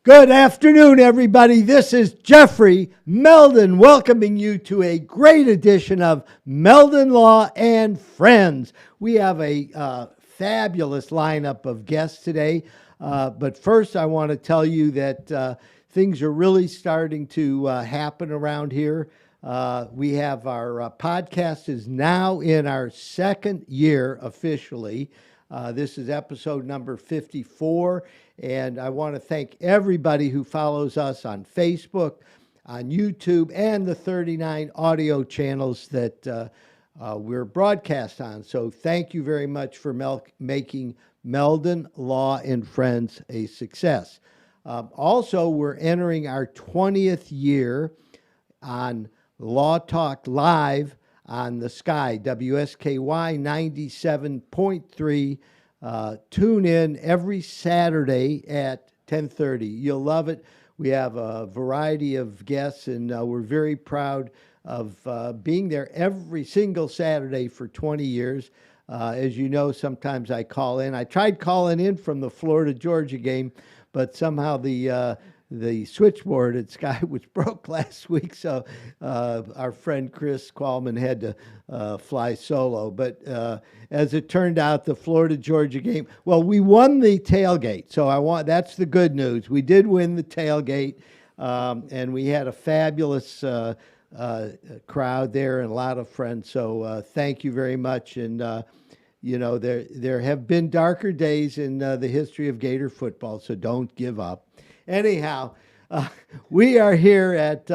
Good afternoon, everybody. This is Jeffrey Meldon welcoming you to a great edition of Meldon Law and Friends. We have a fabulous lineup of guests today, but first I want to tell you that things are really starting to happen around here. We have our podcast is now in our second year officially. This is episode number 54, and I want to thank everybody who follows us on Facebook, on YouTube, and the 39 audio channels that we're broadcast on. So thank you very much for making Meldon Law and Friends a success. Also, we're entering our 20th year on Law Talk Live on the Sky, WSKY 97.3. Tune in every Saturday at 10:30. You'll love it. We have a variety of guests, and we're very proud of being there every single Saturday for 20 years. As you know, sometimes I call in. I tried calling in from the Florida-Georgia game, but somehow the switchboard at Sky was broke last week, so our friend Chris Qualman had to fly solo. But as it turned out, the Florida-Georgia game, well, we won the tailgate, so that's the good news. We did win the tailgate, and we had a fabulous crowd there and a lot of friends. So thank you very much. And you know, there have been darker days in the history of Gator football, so don't give up. Anyhow, we are here at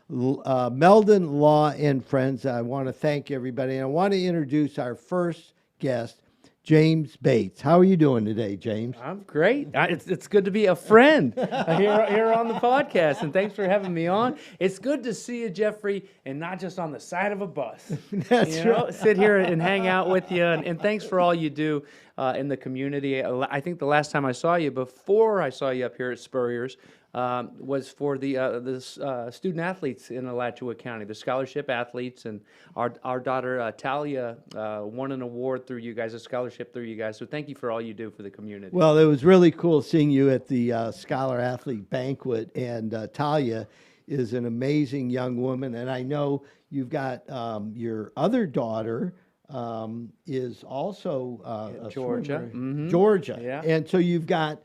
Meldon Law and Friends. I want to thank everybody, and I want to introduce our first guest, James Bates. How are you doing today, James? I'm great. It's good to be a friend here on the podcast, and thanks for having me on. It's good to see you, Jeffrey, and not just on the side of a bus. That's right. Sit here and hang out with you, and thanks for all you do in the community. I think the last time I saw you, before I saw you up here at Spurrier's, was for the student athletes in Alachua County, the scholarship athletes, and our daughter Talia won an award through you guys, a scholarship through you guys. So thank you for all you do for the community. Well, it was really cool seeing you at the Scholar Athlete Banquet, and Talia is an amazing young woman, and I know you've got your other daughter is also a Georgia. Mm-hmm. Georgia, yeah. And so you've got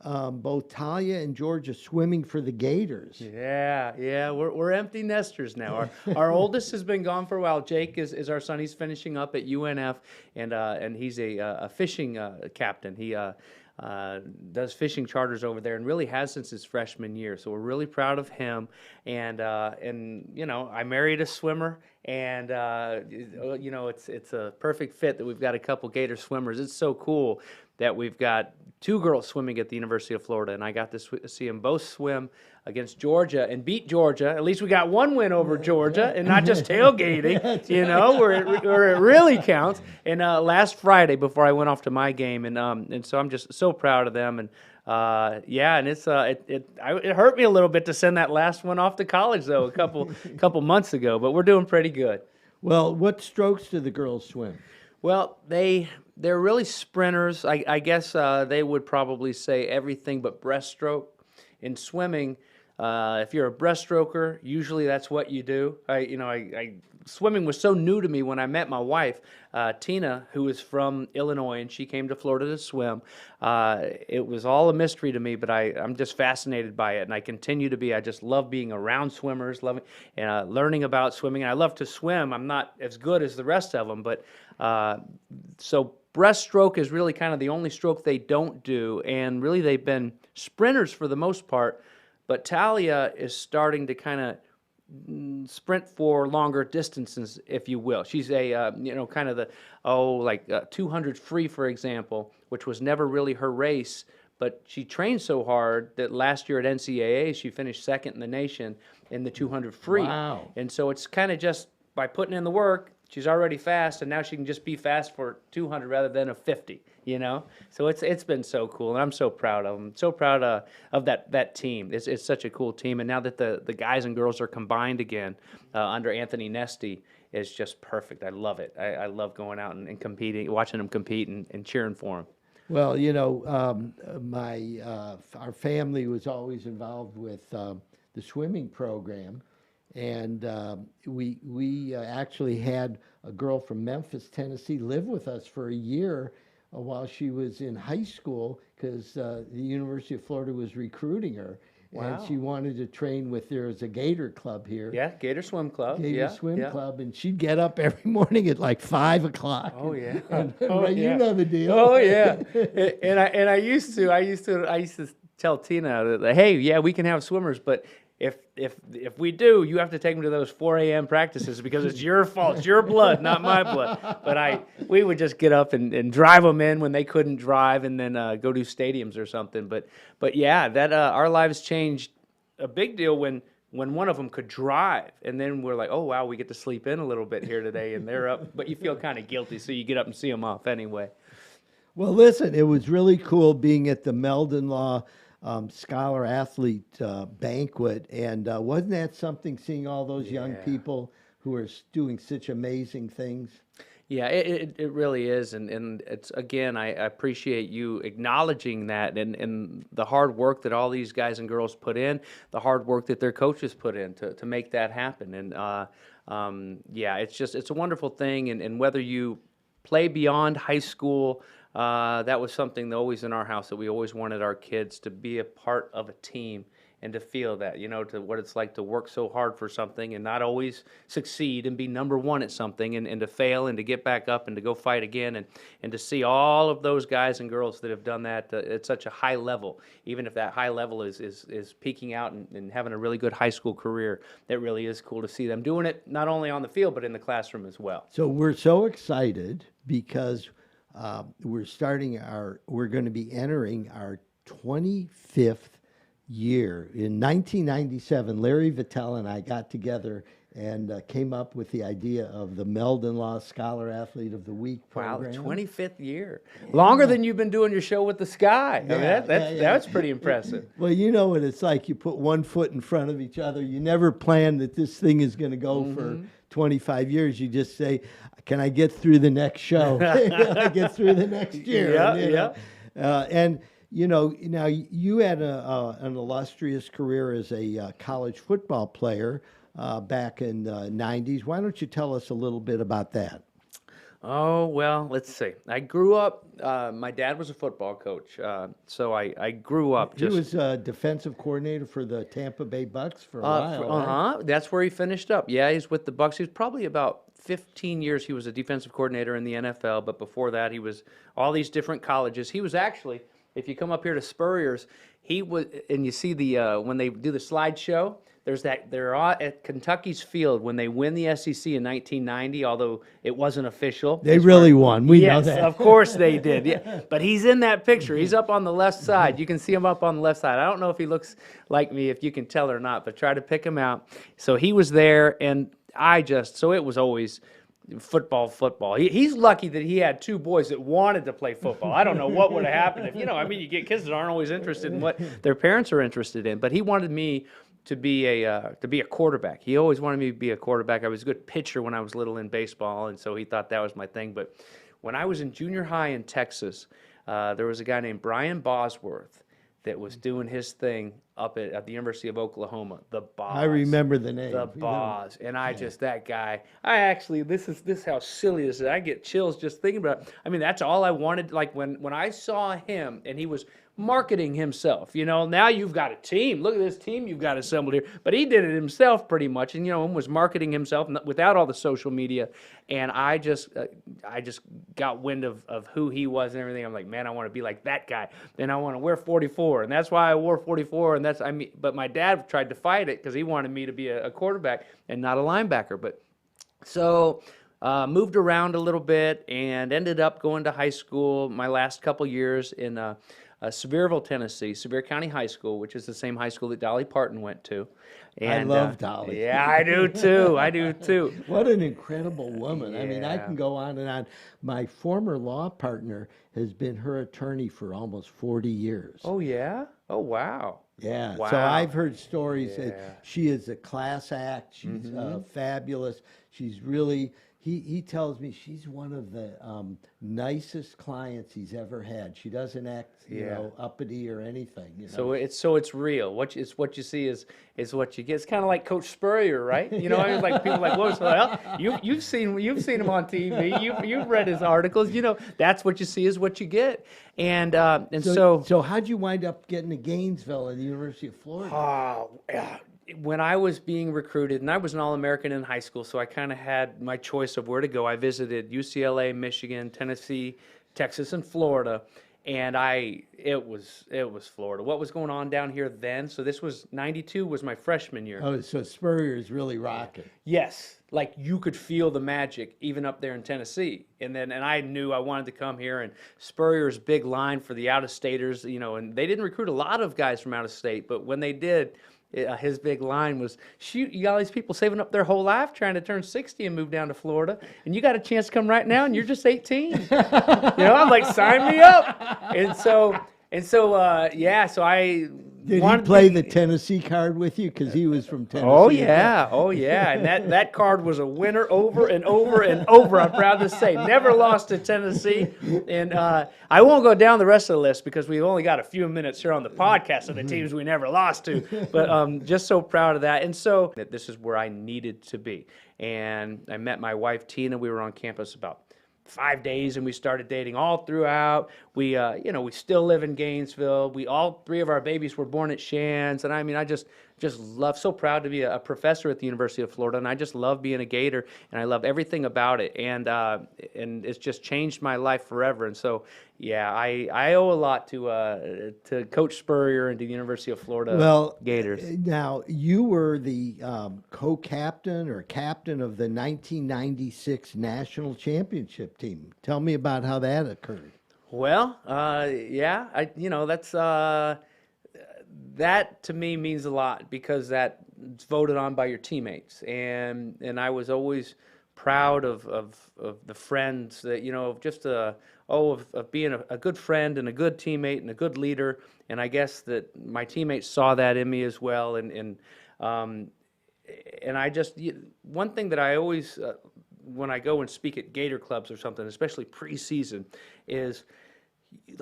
both Talia and Georgia swimming for the Gators. Yeah, we're empty nesters now. Our oldest has been gone for a while. Jake is our son. He's finishing up at UNF, and he's a fishing captain. He does fishing charters over there, and really has since his freshman year. So we're really proud of him. And you know, I married a swimmer, and you know, it's a perfect fit that we've got a couple Gator swimmers. It's so cool that we've got two girls swimming at the University of Florida, and I got to see them both swim against Georgia and beat Georgia. At least we got one win over Georgia, and not just tailgating, you know, where it really counts. And last Friday, before I went off to my game, and so I'm just so proud of them. And yeah, and it hurt me a little bit to send that last one off to college though, a couple months ago. But we're doing pretty good. Well, what strokes do the girls swim? Well, they're really sprinters. I guess they would probably say everything but breaststroke. In swimming, if you're a breaststroker, usually that's what you do. Swimming was so new to me when I met my wife, Tina, who is from Illinois, and she came to Florida to swim. It was all a mystery to me, but I'm just fascinated by it, and I continue to be. I just love being around swimmers, learning about swimming, and I love to swim. I'm not as good as the rest of them, but so breaststroke is really kind of the only stroke they don't do, and really they've been sprinters for the most part, but Talia is starting to kind of sprint for longer distances, if you will. She's a, kind of the 200 free, for example, which was never really her race, but she trained so hard that last year at NCAA, she finished second in the nation in the 200 free. Wow. And so it's kind of just by putting in the work, she's already fast, and now she can just be fast for 200 rather than a 50, you know? So it's been so cool, and I'm so proud of them. So proud of that team. It's such a cool team, and now that the guys and girls are combined again under Anthony Nesty, is just perfect. I love it. I love going out and competing, watching them compete and cheering for them. Well, our family was always involved with the swimming program, and we actually had a girl from Memphis, Tennessee, live with us for a year while she was in high school because the University of Florida was recruiting her. And Wow. she wanted to train with, there's a Gator Club here. Yeah, Gator Swim Club. Gator Yeah, Swim yeah. Club, and she'd get up every morning at like 5 o'clock. Oh yeah. And Oh you yeah. know the deal. Oh yeah. And I used to tell Tina that, hey, yeah, we can have swimmers, but if we do, you have to take them to those 4 a.m. practices because it's your fault. It's your blood, not my blood. But we would just get up and drive them in when they couldn't drive, and then go do stadiums or something. But yeah, that our lives changed a big deal when one of them could drive, and then we're like, oh wow, we get to sleep in a little bit here today, and they're up, but you feel kind of guilty, so you get up and see them off anyway. Well, listen, it was really cool being at the Meldon Law Scholar Athlete Banquet, and wasn't that something, seeing all those young Yeah. people who are doing such amazing things? Yeah, it really is, and it's, again, I appreciate you acknowledging that, and the hard work that all these guys and girls put in, the hard work that their coaches put in to make that happen, and yeah, it's a wonderful thing, and whether you play beyond high school, that was something that always in our house, that we always wanted our kids to be a part of a team and to feel that, to what it's like to work so hard for something and not always succeed and be number one at something, and to fail and to get back up and to go fight again, and to see all of those guys and girls that have done that at such a high level, even if that high level is peaking out and having a really good high school career. That really is cool to see them doing it not only on the field but in the classroom as well. So we're so excited because we're going to be entering our 25th year. In 1997, Larry Vitale and I got together and came up with the idea of the Meldon Law Scholar Athlete of the Week Wow, program. 25th year. Longer than you've been doing your show with the Sky. I mean, Yeah, that's pretty impressive. Well, you know what it's like. You put one foot in front of each other. You never plan that this thing is going to go for 25 years. You just say, can I get through the next show? Can I get through the next year? And now you had an illustrious career as a college football player back in the 90s. Why don't you tell us a little bit about that? Oh, well, let's see. I grew up, my dad was a football coach, so I grew up He just... was defensive coordinator for the Tampa Bay Bucks for a while. Right? That's where he finished up. Yeah, he's with the Bucks. He was probably about 15 years he was a defensive coordinator in the NFL, but before that he was all these different colleges. He was actually, if you come up here to Spurrier's, he was, and you see the when they do the slideshow, there's that, they're at Kentucky's field when they win the SEC in 1990, although it wasn't official. They really won. We know Yes, that. of course they did. Yeah, but he's in that picture. He's up on the left side. You can see him up on the left side. I don't know if he looks like me, if you can tell or not, but try to pick him out. So he was there, and so it was always football. He's lucky that he had two boys that wanted to play football. I don't know what would have happened if, you get kids that aren't always interested in what their parents are interested in. But he wanted me to be a quarterback. He always wanted me to be a quarterback. I was a good pitcher when I was little in baseball, and so he thought that was my thing. But when I was in junior high in Texas, there was a guy named Brian Bosworth that was doing his thing up at the University of Oklahoma, the Boz. I remember the name. The Boz. And that guy, this is how silly this is. I get chills just thinking about it. I mean, that's all I wanted. Like when I saw him and he was marketing himself, now you've got a team. Look at this team you've got assembled here. But he did it himself pretty much, and was marketing himself without all the social media. And I just got wind of who he was and everything. I'm like, man, I want to be like that guy. Then I want to wear 44, and that's why I wore 44. And but my dad tried to fight it because he wanted me to be a quarterback and not a linebacker. But so moved around a little bit and ended up going to high school my last couple years in Sevierville, Tennessee, Sevier County High School, which is the same high school that Dolly Parton went to. And, I love Dolly. Yeah, I do too. What an incredible woman. Yeah. I mean, I can go on and on. My former law partner has been her attorney for almost 40 years. Oh, yeah? Oh, wow. Yeah. Wow. So I've heard stories Yeah. that she is a class act. She's fabulous. She's really he tells me she's one of the nicest clients he's ever had. She doesn't act, uppity or anything. So it's real. What you see is what you get. It's kind of like Coach Spurrier, right? I mean, like people like, well, you've seen him on TV. You've read his articles. That's what you see is what you get. And so how'd you wind up getting to Gainesville at the University of Florida? When I was being recruited, and I was an All-American in high school, so I kind of had my choice of where to go. I visited UCLA, Michigan, Tennessee, Texas, and Florida, and it was Florida. What was going on down here then? So this was 92 was my freshman year. Oh, so Spurrier's really rocking. Yes, like you could feel the magic even up there in Tennessee. And I knew I wanted to come here, and Spurrier's big line for the out-of-staters, and they didn't recruit a lot of guys from out of state, but when they did, his big line was, shoot, you got all these people saving up their whole life trying to turn 60 and move down to Florida, and you got a chance to come right now, and you're just 18. I'm like, sign me up. So I Did he play the Tennessee card with you? Because he was from Tennessee. Oh, yeah. And that card was a winner over and over and over, I'm proud to say. Never lost to Tennessee. And I won't go down the rest of the list because we've only got a few minutes here on the podcast of the teams we never lost to. But just so proud of that. And so this is where I needed to be. And I met my wife, Tina. We were on campus about 5 days, and we started dating all throughout. We still live in Gainesville. All three of our babies were born at Shands, and I mean, I just love, so proud to be a professor at the University of Florida, and I just love being a Gator, and I love everything about it, and it's just changed my life forever. And so, I owe a lot to Coach Spurrier and to the University of Florida Gators. Now, you were the co-captain or captain of the 1996 national championship team. Tell me about how that occurred. Well, that's that to me means a lot because that's voted on by your teammates, and I was always proud of the friends that of being a good friend and a good teammate and a good leader, and I guess that my teammates saw that in me as well, and I just one thing that I always when I go and speak at Gator clubs or something, especially preseason, is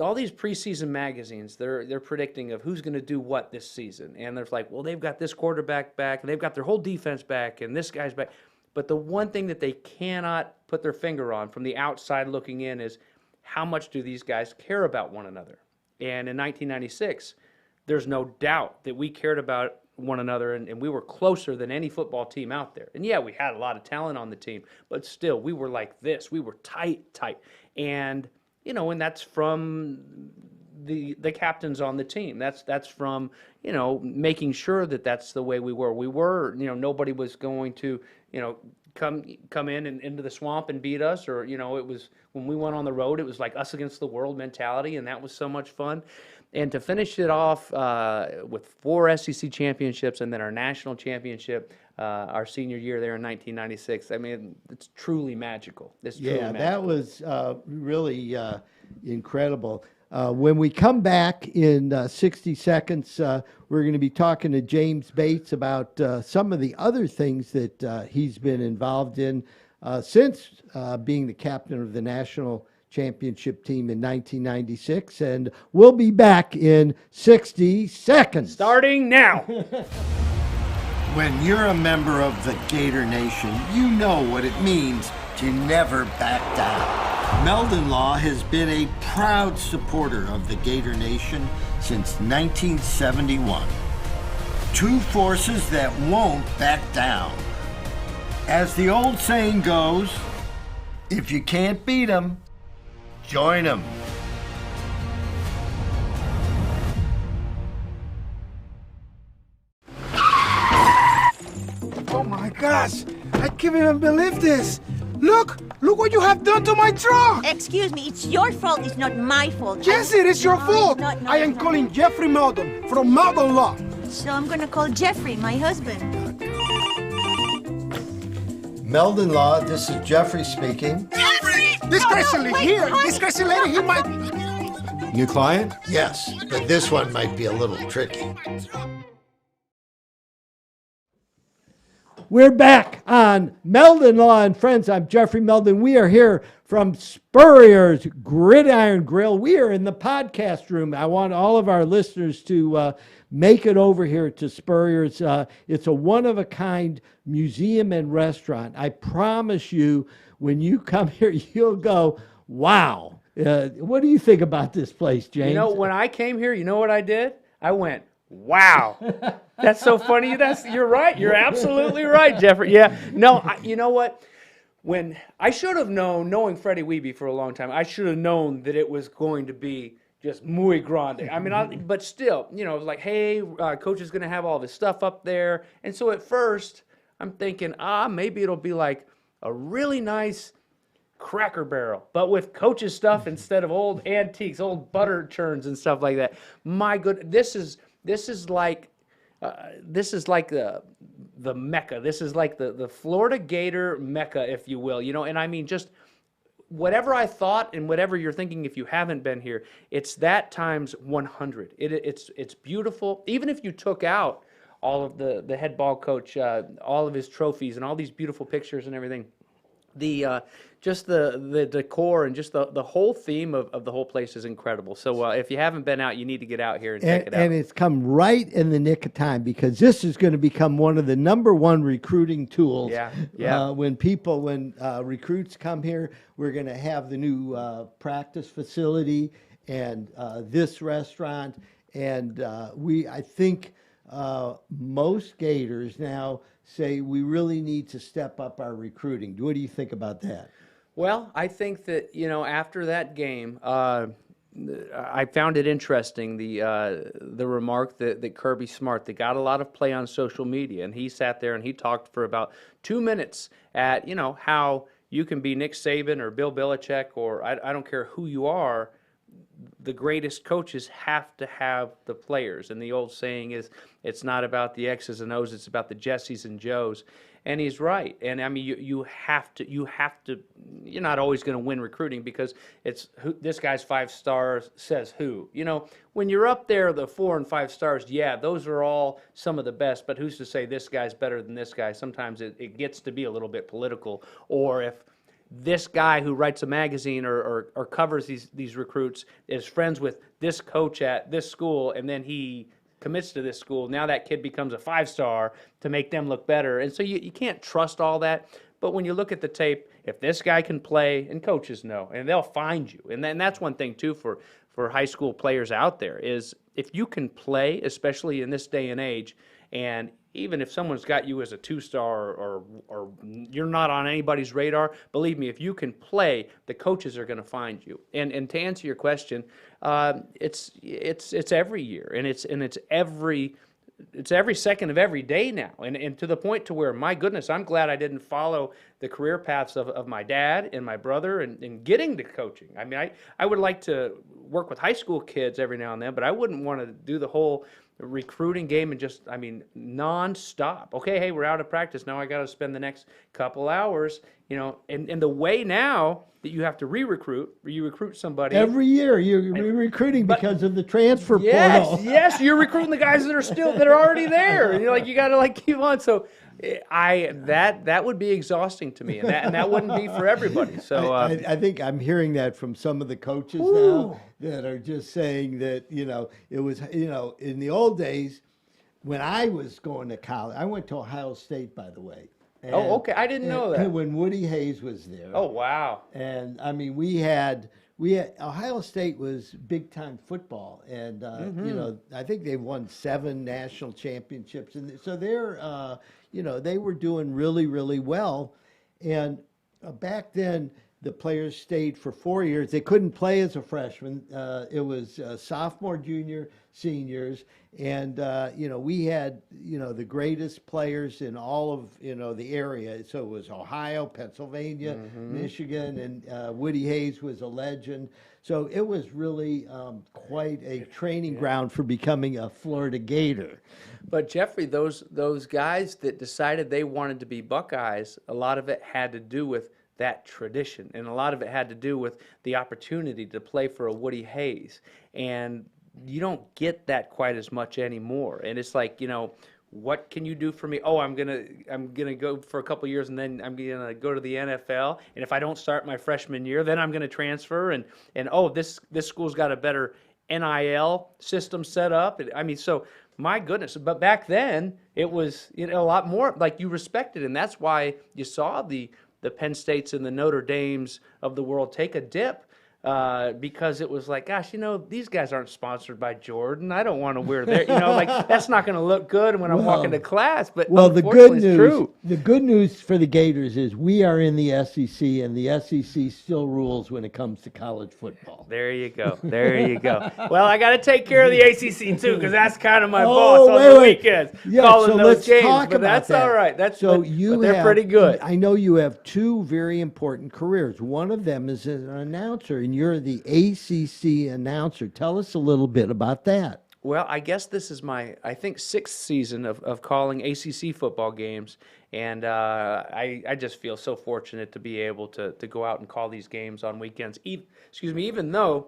all these preseason magazines, they're predicting of who's going to do what this season. And they're like, well, they've got this quarterback back, and they've got their whole defense back, and this guy's back. But the one thing that they cannot put their finger on from the outside looking in is how much do these guys care about one another. And in 1996, there's no doubt that we cared about one another, and we were closer than any football team out there. And we had a lot of talent on the team, but still, we were like this. We were tight. And and that's from the captains on the team. That's from making sure that that's the way we were. We were nobody was going to come in and into the swamp and beat us, or it was when we went on the road, it was like us against the world mentality, and that was so much fun. And to finish it off with 4 SEC championships and then our national championship our senior year there in 1996, I mean, it's truly magical. That was really incredible. When we come back in 60 seconds, we're going to be talking to James Bates about some of the other things that he's been involved in since being the captain of the national championship team in 1996, and we'll be back in 60 seconds. Starting now. When you're a member of the Gator Nation, you know what it means to never back down. Meldon Law has been a proud supporter of the Gator Nation since 1971. Two forces that won't back down. As the old saying goes, if you can't beat 'em, join 'em. Oh my gosh, I can't even believe this. Look what you have done to my truck. Excuse me, it's your fault, it's not my fault. Yes, it is your fault. No, I am calling Jeffrey Meldon from Meldon Law. So I'm gonna call Jeffrey, my husband. Meldon Law, this is Jeffrey speaking. Jeffrey! This crazy lady here, this crazy lady, he might... New client? Yes, but this one might be a little tricky. We're back on Meldon Law and Friends. I'm Jeffrey Meldon. We are here from Spurrier's Gridiron Grill. We are in the podcast room. I want all of our listeners to make it over here to Spurrier's. It's a one-of-a-kind museum and restaurant. I promise you, when you come here, you'll go, wow. What do you think about this place, James? You know, when I came here, you know what I did? I went, wow. That's so funny. You're right. You're absolutely right, Jeffrey. Yeah. No, you know what? When I should have known, knowing Freddie Wiebe for a long time, I should have known that it was going to be just muy grande. I mean, but still, you know, it was like, hey, coach is going to have all this stuff up there. And so at first, I'm thinking, maybe it'll be like a really nice Cracker Barrel, but with coach's stuff instead of old antiques, old butter churns and stuff like that. My good, this is like the Mecca. This is like the Florida Gator Mecca, if you will. You know, and I mean, just whatever I thought and whatever you're thinking, if you haven't been here, it's that times 100. It's beautiful. Even if you took out all of the head ball coach, all of his trophies and all these beautiful pictures and everything, just the decor and just the whole theme of the whole place is incredible. So if you haven't been out, you need to get out here and check it out. And it's come right in the nick of time, because this is going to become one of the #1 recruiting tools. Yeah. When recruits come here, we're going to have the new practice facility and this restaurant. And I think most Gators now say we really need to step up our recruiting. What do you think about that? Well, I think that, you know, after that game, I found it interesting, the remark that Kirby Smart, that got a lot of play on social media, and he sat there and he talked for about 2 minutes at, you know, how you can be Nick Saban or Bill Belichick, or I don't care who you are, the greatest coaches have to have the players. And the old saying is, it's not about the X's and O's, it's about the Jessies and Joes. And he's right. And I mean, you have to, you're not always going to win recruiting, because it's this guy's 5 stars says who. You know, when you're up there, the 4 and 5 stars, yeah, those are all some of the best, but who's to say this guy's better than this guy? Sometimes it gets to be a little bit political. Or if this guy who writes a magazine or covers these recruits is friends with this coach at this school, and then he commits to this school, now that kid becomes a 5-star to make them look better. And so you can't trust all that. But when you look at the tape, if this guy can play, and coaches know, and they'll find you. And then that's one thing too for high school players out there, is if you can play, especially in this day and age, and even if someone's got you as a 2-star or you're not on anybody's radar, believe me, if you can play, the coaches are going to find you. And to answer your question, it's every year, and it's every second of every day now, and to the point to where, my goodness, I'm glad I didn't follow the career paths of my dad and my brother and getting to coaching. I mean, I would like to work with high school kids every now and then, but I wouldn't want to do the whole recruiting game and just, I mean, nonstop. Okay, hey, we're out of practice. Now I got to spend the next couple hours, you know, and the way now that you have to you recruit somebody. Every year you're recruiting because of the transfer portal. Yes, you're recruiting the guys that are already there. And you're like, you got to like keep on. So that would be exhausting to me, and that wouldn't be for everybody. So I think I'm hearing that from some of the coaches now that are just saying that, you know, it was, you know, in the old days when I was going to college, I went to Ohio State, by the way. And, okay, I didn't know that. When Woody Hayes was there. Oh, wow. And I mean, we had Ohio State was big time football, and you know, I think they've won 7 national championships, and so they're you know, they were doing really, really well. And back then, the players stayed for 4 years. They couldn't play as a freshman. It was sophomore, junior, seniors, and you know, we had, you know, the greatest players in all of, you know, the area. So it was Ohio, Pennsylvania, Michigan, and Woody Hayes was a legend. So it was really quite a training ground for becoming a Florida Gator. But Jeffrey, those guys that decided they wanted to be Buckeyes, a lot of it had to do with that tradition, and a lot of it had to do with the opportunity to play for a Woody Hayes. And you don't get that quite as much anymore. And it's like, you know, what can you do for me? Oh, I'm gonna go for a couple years, and then I'm gonna go to the NFL. And if I don't start my freshman year, then I'm gonna transfer. And oh, this school's got a better NIL system set up. I mean, so my goodness. But back then, it was a lot more like you respected, and that's why you saw the Penn States and the Notre Dames of the world take a dip. Because it was like, gosh, these guys aren't sponsored by Jordan. I don't want to wear their, like that's not going to look good when I'm walking to class. But the good it's news, true. the good news for the Gators is we are in the SEC, and the SEC still rules when it comes to college football. There you go. There you go. Well, I got to take care of the ACC too, because that's kind of my boss on the weekends, calling so those let's games. talk But about that's that. all right. But they're have, pretty good. I know you have two very important careers. One of them is as an announcer, and you're the ACC announcer. Tell us a little bit about that. Well, I guess this is my, I think, sixth season of calling ACC football games, and I just feel so fortunate to be able to go out and call these games on weekends. Even though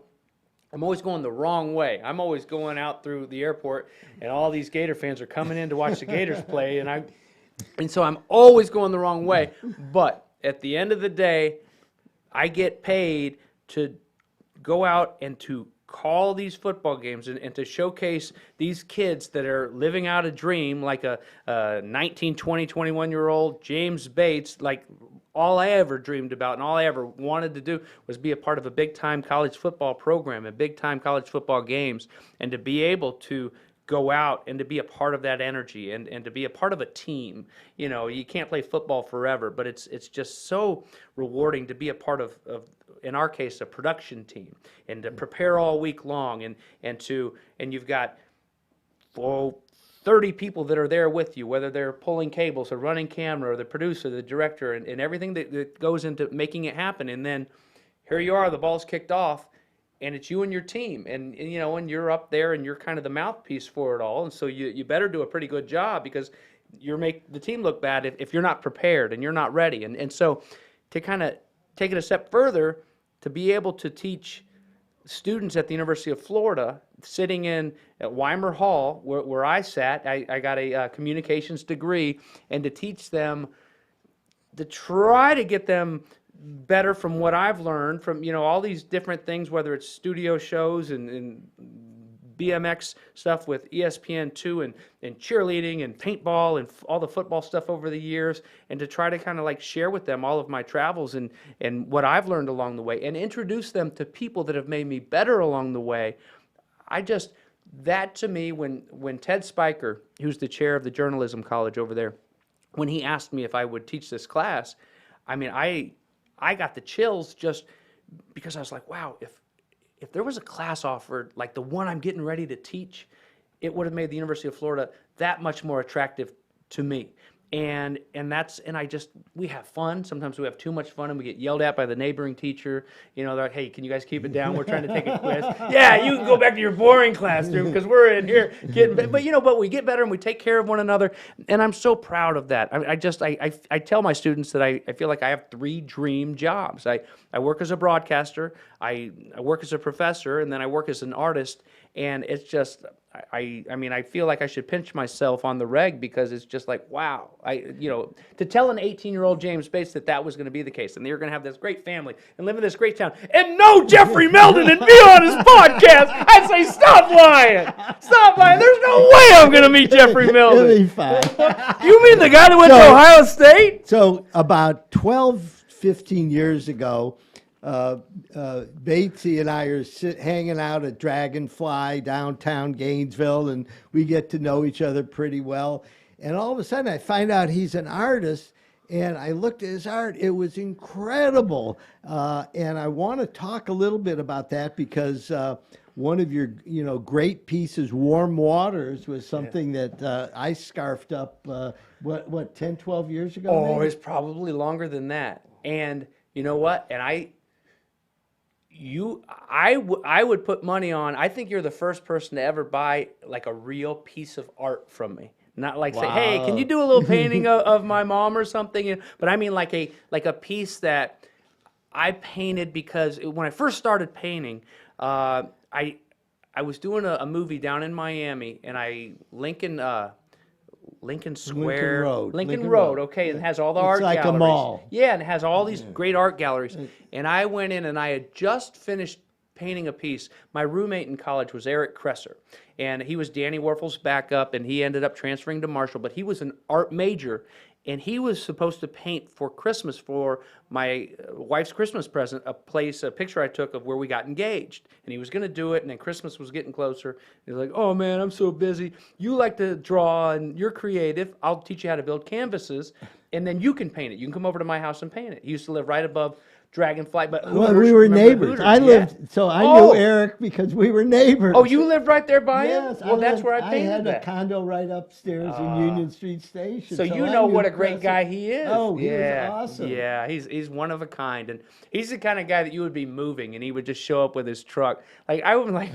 I'm always going the wrong way. I'm always going out through the airport, and all these Gator fans are coming in to watch the Gators play, and so I'm always going the wrong way. But at the end of the day, I get paid to go out and to call these football games and to showcase these kids that are living out a dream, like a 19, 20, 21-year-old James Bates. Like, all I ever dreamed about and all I ever wanted to do was be a part of a big-time college football program and big-time college football games, and to be able to go out and to be a part of that energy and to be a part of a team. You can't play football forever, but it's just so rewarding to be a part of in our case, a production team, and to prepare all week long, and you've got 30 people that are there with you, whether they're pulling cables or running camera or the producer, the director, and everything that goes into making it happen. And then here you are, the ball's kicked off, and it's you and your team, and and you're up there, and you're kind of the mouthpiece for it all. And so you better do a pretty good job, because you're make the team look bad if you're not prepared and you're not ready. And so to kind of take it a step further, to be able to teach students at the University of Florida, sitting in at Weimer Hall, where I sat, I got a communications degree, and to teach them, to try to get them better from what I've learned from all these different things, whether it's studio shows and BMX stuff with ESPN2 and cheerleading and paintball and all the football stuff over the years, and to try to kind of like share with them all of my travels and what I've learned along the way, and introduce them to people that have made me better along the way. That to me, when Ted Spiker, who's the chair of the journalism college over there, when he asked me if I would teach this class, I mean, I got the chills, just because I was like, wow, if there was a class offered like the one I'm getting ready to teach, it would have made the University of Florida that much more attractive to me. And we have fun. Sometimes we have too much fun and we get yelled at by the neighboring teacher. They're like, hey, can you guys keep it down? We're trying to take a quiz. Yeah, you can go back to your boring classroom because we're in here getting, but we get better and we take care of one another. And I'm so proud of that. I tell my students that I feel like I have 3 dream jobs. I work as a broadcaster, I work as a professor, and then I work as an artist. And it's just, I feel like I should pinch myself on the reg, because it's just like, wow, to tell an 18-year-old James Bates that was going to be the case, and they're going to have this great family and live in this great town, and know Jeffrey Meldon and be on his podcast, I'd say, stop lying. Stop lying. There's no way I'm going to meet Jeffrey Meldon. It'll be fine. You mean the guy that went to Ohio State? So about 12, 15 years ago, Batesy and I are hanging out at Dragonfly downtown Gainesville, and we get to know each other pretty well. And all of a sudden, I find out he's an artist, and I looked at his art. It was incredible, and I want to talk a little bit about that, because one of your great pieces, Warm Waters, was something that I scarfed up, 10, 12 years ago? Oh, maybe? it's probably longer than that. And you know what? And I would put money on, I think you're the first person to ever buy like a real piece of art from me. Not like say, hey, can you do a little painting of my mom or something? But I mean like a piece that I painted, because when I first started painting, I was doing a movie down in Miami, and Lincoln Lincoln Square. Road. Lincoln Lincoln Road, Road. okay, and it has all the It's art like a galleries. mall. Yeah, and it has all these great art galleries. And I went in and I had just finished painting a piece. My roommate in college was Eric Kresser, and he was Danny Warfel's backup, and he ended up transferring to Marshall, but he was an art major, and he was supposed to paint for Christmas for my wife's Christmas present, a picture I took of where we got engaged. And he was going to do it, and then Christmas was getting closer. He was like, oh, man, I'm so busy. You like to draw, and you're creative. I'll teach you how to build canvases, and then you can paint it. You can come over to my house and paint it. He used to live right above Dragonfly, but Well, Hooters, we were remember neighbors. Hooters? I Yeah. lived, so I knew Eric because we were neighbors. Oh, you lived right there by him? Yes, Well, that's where I painted had that. a condo right upstairs in Union Street Station. So you I know knew what a great Kresser. guy he is. Oh, he yeah, was awesome. Yeah, he's one of a kind, and he's the kind of guy that you would be moving, and he would just show up with his truck. Like I would like,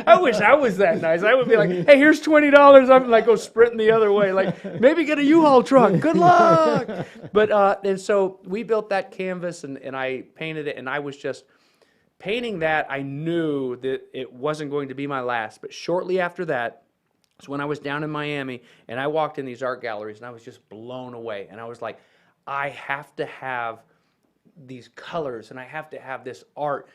I wish I was that nice. I would be like, hey, here's $20. I'm like go sprinting the other way. Like maybe get a U-Haul truck. Good luck. But and so we built that canvas, and I painted it, and I was just painting that. I knew that it wasn't going to be my last, but shortly after that. So when I was down in Miami and I walked in these art galleries and I was just blown away, and I was like, I have to have these colors and I have to have this art,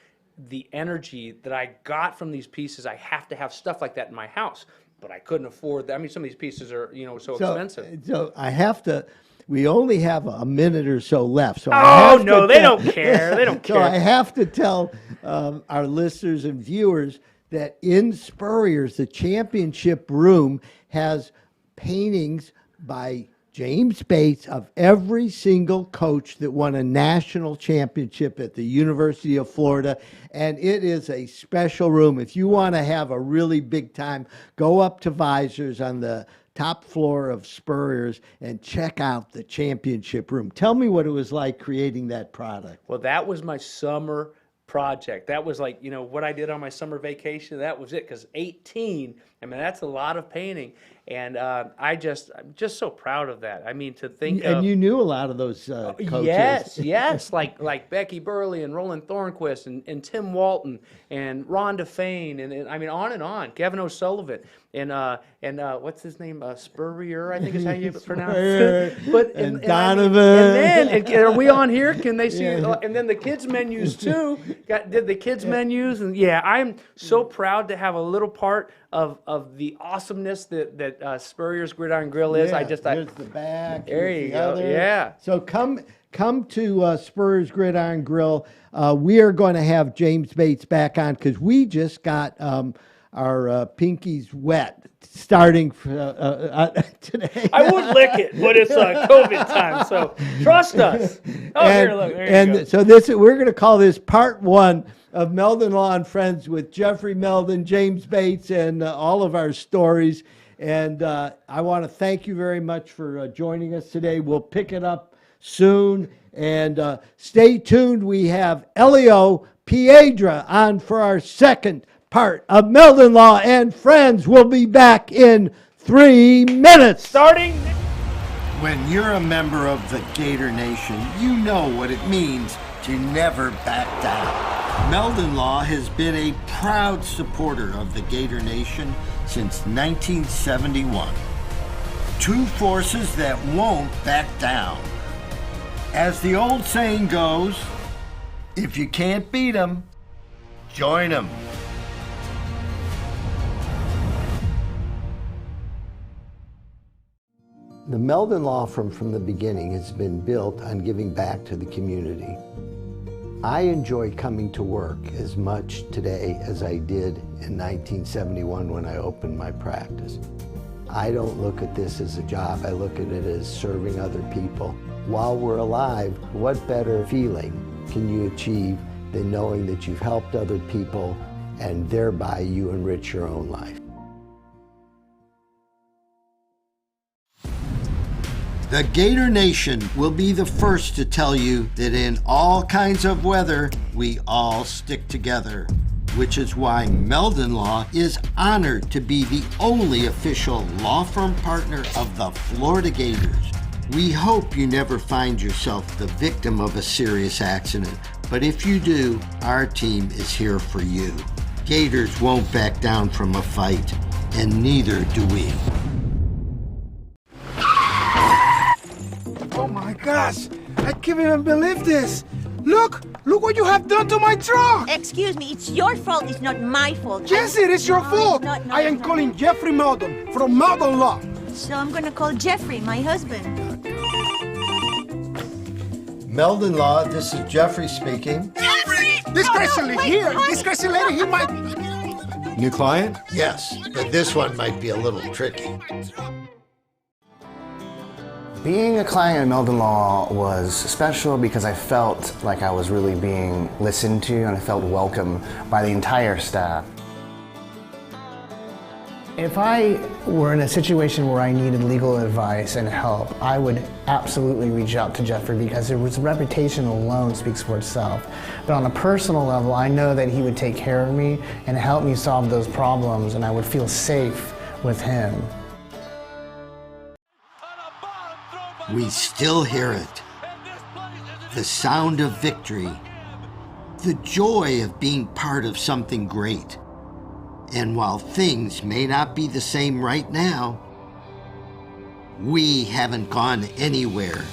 the energy that I got from these pieces. I have to have stuff like that in my house, but I couldn't afford that. I mean, some of these pieces are, so expensive. So I have to. We only have a minute or so left. So They don't care. They don't care. So I have to tell our listeners and viewers that in Spurrier's, the championship room has paintings by James Bates of every single coach that won a national championship at the University of Florida. And it is a special room. If you want to have a really big time, go up to Visors on the top floor of Spurrier's and check out the championship room. Tell me what it was like creating that product. Well, that was my summer project. That was like, what I did on my summer vacation. That was it. Because 18, I mean, that's a lot of painting. And I'm just so proud of that. I mean, to think And of, you knew a lot of those coaches. Yes, like Becky Burley and Roland Thornquist and Tim Walton and Rhonda Fain and I mean on and on. Kevin O'Sullivan and what's his name? Spurrier, I think is how you pronounce it. But and I Donovan. mean, and then are we on here? Can they see? Yeah. And then the kids menus too. Did the kids menus? And yeah, I'm so proud to have a little part of the awesomeness that Spurrier's Gridiron Grill is. There's the back. There here's you the go. other. Yeah. So come to Spurrier's Gridiron Grill. We are going to have James Bates back on because we just got our pinkies wet starting today. I would lick it, but it's COVID time, so trust us. Oh, here, look, there you go. So we're going to call this part one of Meldon Law and Friends with Jeffrey Meldon, James Bates, and all of our stories. And I want to thank you very much for joining us today. We'll pick it up soon. And stay tuned. We have Elio Piedra on for our second part of Meldon Law and Friends. We'll be back in 3 minutes. Starting. When you're a member of the Gator Nation, you know what it means to never back down. Meldon Law has been a proud supporter of the Gator Nation since 1971. Two forces that won't back down. As the old saying goes, if you can't beat 'em, join 'em. The Meldon Law Firm from the beginning has been built on giving back to the community. I enjoy coming to work as much today as I did in 1971 when I opened my practice. I don't look at this as a job. I look at it as serving other people. While we're alive, what better feeling can you achieve than knowing that you've helped other people and thereby you enrich your own life? The Gator Nation will be the first to tell you that in all kinds of weather, we all stick together, which is why Meldon Law is honored to be the only official law firm partner of the Florida Gators. We hope you never find yourself the victim of a serious accident, but if you do, our team is here for you. Gators won't back down from a fight, and neither do we. gosh! I can't even believe this! Look what you have done to my truck! Excuse me, it's your fault, it's not my fault. Yes, it is your No, fault! it's not, no, I am it's not. calling Jeffrey Meldon from Meldon Law. So I'm gonna call Jeffrey, my husband. Meldon Law, this is Jeffrey speaking. This crazy lady here, honey, this crazy lady, he might... New client? Yes, but this one might be a little tricky. Being a client at Meldon Law was special because I felt like I was really being listened to and I felt welcome by the entire staff. If I were in a situation where I needed legal advice and help, I would absolutely reach out to Jeffrey because his reputation alone speaks for itself. But on a personal level, I know that he would take care of me and help me solve those problems, and I would feel safe with him. We still hear it. The sound of victory. The joy of being part of something great. And while things may not be the same right now, we haven't gone anywhere.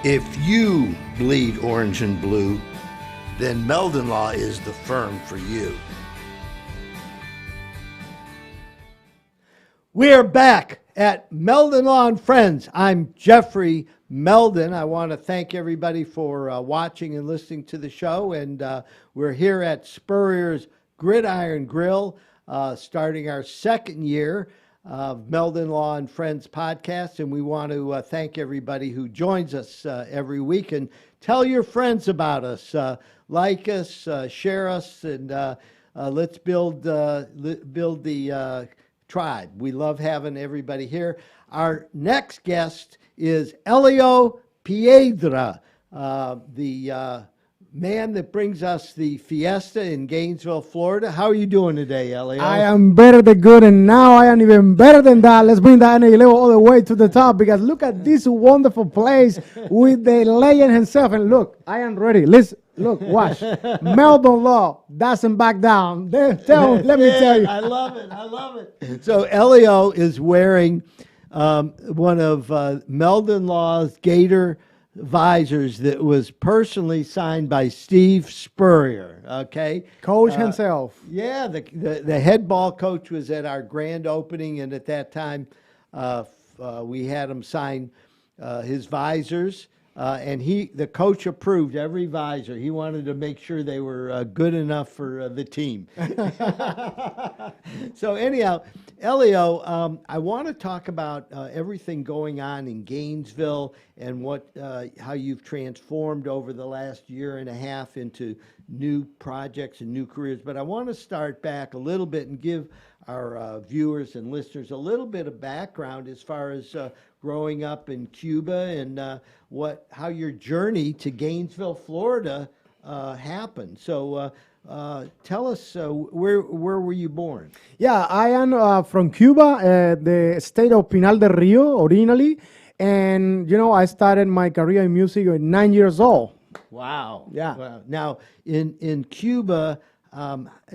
If you bleed orange and blue, then Meldon Law is the firm for you. We're back at Meldon Law and Friends. I'm Jeffrey Meldon. I want to thank everybody for watching and listening to the show. And we're here at Spurrier's Gridiron Grill, starting our second year of Meldon Law and Friends podcast. And we want to thank everybody who joins us every week. And tell your friends about us. Like us, share us, and let's build the tribe. We love having everybody here. Our next guest is Elio Piedra, the man that brings us the fiesta in Gainesville, Florida. How are you doing today, Elio? I am better than good, and now I am even better than that. Let's bring that energy level all the way to the top, because look at this wonderful place with the legend himself. And look, I am ready. Look, watch. Meldon Law doesn't back down. Let me tell you. I love it. I love it. So Elio is wearing one of Meldon Law's Gator visors that was personally signed by Steve Spurrier. Okay, Coach himself. Yeah, the head ball coach was at our grand opening, and at that time, we had him sign his visors. And the coach approved every visor. He wanted to make sure they were good enough for the team. So anyhow, Elio, I want to talk about everything going on in Gainesville and how you've transformed over the last year and a half into new projects and new careers. But I want to start back a little bit and give our viewers and listeners a little bit of background as far as growing up in Cuba and how your journey to Gainesville, Florida happened. So tell us, where were you born? Yeah, I am from Cuba, the state of Pinal del Rio originally. And, I started my career in music at 9 years old. Wow. Yeah. Wow. Now, in Cuba,